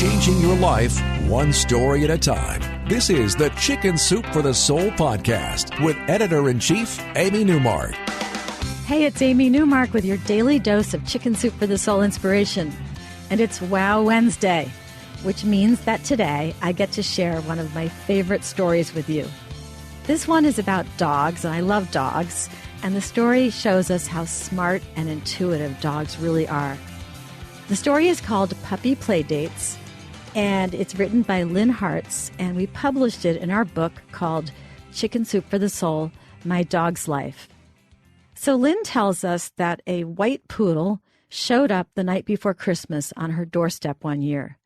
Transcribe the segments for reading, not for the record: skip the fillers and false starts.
changing your life one story at a time. This is the Chicken Soup for the Soul podcast with Editor-in-Chief Amy Newmark. Hey, it's Amy Newmark with your daily dose of Chicken Soup for the Soul inspiration. And it's Wow Wednesday, which means that today I get to share one of my favorite stories with you. This one is about dogs, and I love dogs, and the story shows us how smart and intuitive dogs really are. The story is called Puppy Playdates, and it's written by Lynn Hartz, and we published it in our book called Chicken Soup for the Soul, My Dog's Life. So Lynn tells us that a white poodle showed up the night before Christmas on her doorstep one year.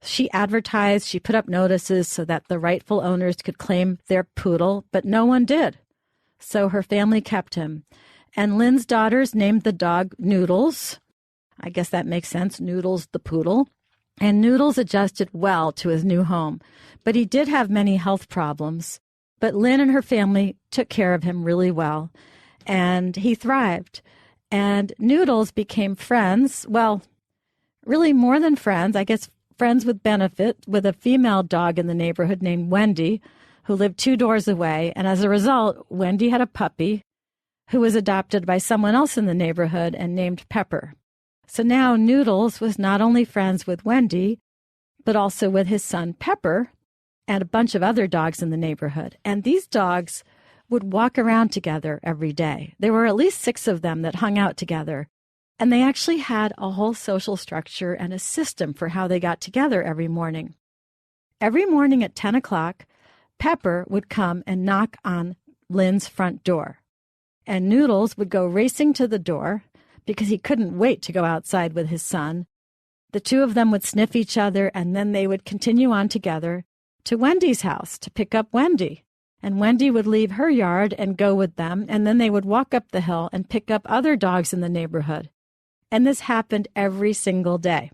She advertised, she put up notices so that the rightful owners could claim their poodle, but no one did. So her family kept him. And Lynn's daughters named the dog Noodles. I guess that makes sense, Noodles the poodle. And Noodles adjusted well to his new home. But he did have many health problems. But Lynn and her family took care of him really well. And he thrived. And Noodles became friends, well, really more than friends, I guess friends with benefit, with a female dog in the neighborhood named Wendy, who lived 2 doors away. And as a result, Wendy had a puppy who was adopted by someone else in the neighborhood and named Pepper. So now Noodles was not only friends with Wendy, but also with his son Pepper and a bunch of other dogs in the neighborhood. And these dogs would walk around together every day. There were at least 6 of them that hung out together. And they actually had a whole social structure and a system for how they got together every morning. Every morning at 10 o'clock, Pepper would come and knock on Lynn's front door. And Noodles would go racing to the door because he couldn't wait to go outside with his son. The 2 of them would sniff each other, and then they would continue on together to Wendy's house to pick up Wendy. And Wendy would leave her yard and go with them, and then they would walk up the hill and pick up other dogs in the neighborhood. And this happened every single day.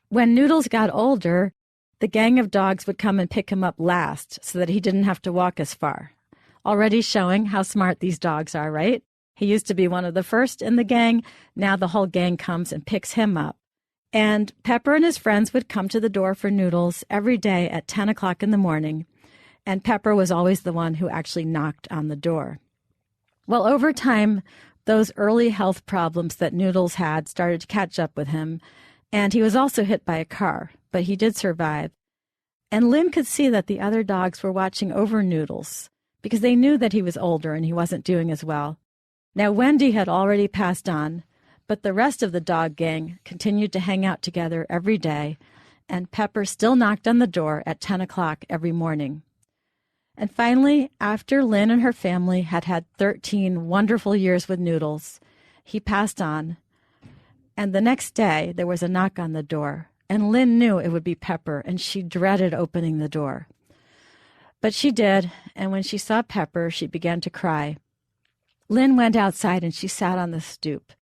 When Noodles got older, the gang of dogs would come and pick him up last so that he didn't have to walk as far. Already showing how smart these dogs are, right? He used to be one of the first in the gang. Now the whole gang comes and picks him up. And Pepper and his friends would come to the door for Noodles every day at 10 o'clock in the morning. And Pepper was always the one who actually knocked on the door. Well, over time, those early health problems that Noodles had started to catch up with him, and he was also hit by a car, but he did survive. And Lynn could see that the other dogs were watching over Noodles because they knew that he was older and he wasn't doing as well. Now, Wendy had already passed on, but the rest of the dog gang continued to hang out together every day, and Pepper still knocked on the door at 10 o'clock every morning. And finally, after Lynn and her family had had 13 wonderful years with Noodles, he passed on. And the next day, there was a knock on the door. And Lynn knew it would be Pepper, and she dreaded opening the door. But she did, and when she saw Pepper, she began to cry. Lynn went outside, and she sat on the stoop.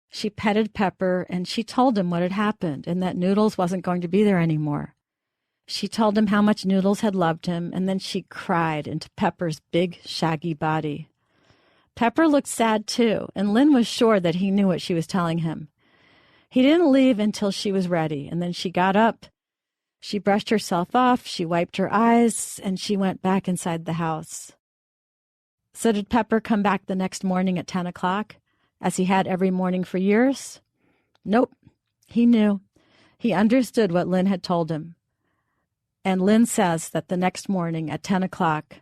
She petted Pepper, and she told him what had happened, and that Noodles wasn't going to be there anymore. She told him how much Noodles had loved him, and then she cried into Pepper's big, shaggy body. Pepper looked sad, too, and Lynn was sure that he knew what she was telling him. He didn't leave until she was ready, and then she got up. She brushed herself off, she wiped her eyes, and she went back inside the house. So did Pepper come back the next morning at 10 o'clock, as he had every morning for years? Nope. He knew. He understood what Lynn had told him. And Lynn says that the next morning at 10 o'clock,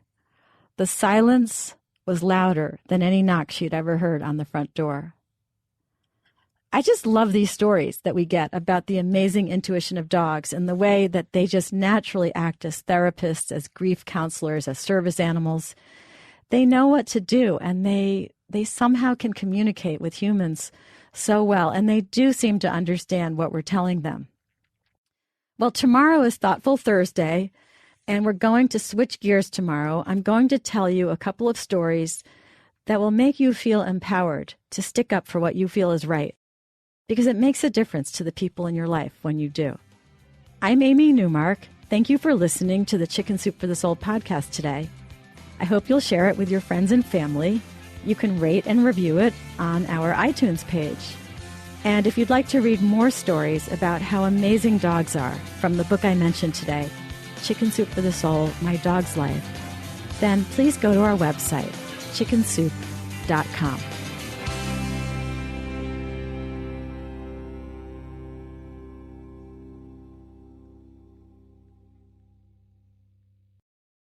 the silence was louder than any knock she'd ever heard on the front door. I just love these stories that we get about the amazing intuition of dogs and the way that they just naturally act as therapists, as grief counselors, as service animals. They know what to do, and they somehow can communicate with humans so well, and they do seem to understand what we're telling them. Well, tomorrow is Thoughtful Thursday, and we're going to switch gears tomorrow. I'm going to tell you a couple of stories that will make you feel empowered to stick up for what you feel is right, because it makes a difference to the people in your life when you do. I'm Amy Newmark. Thank you for listening to the Chicken Soup for the Soul podcast today. I hope you'll share it with your friends and family. You can rate and review it on our iTunes page. And if you'd like to read more stories about how amazing dogs are from the book I mentioned today, Chicken Soup for the Soul, My Dog's Life, then please go to our website, chickensoup.com.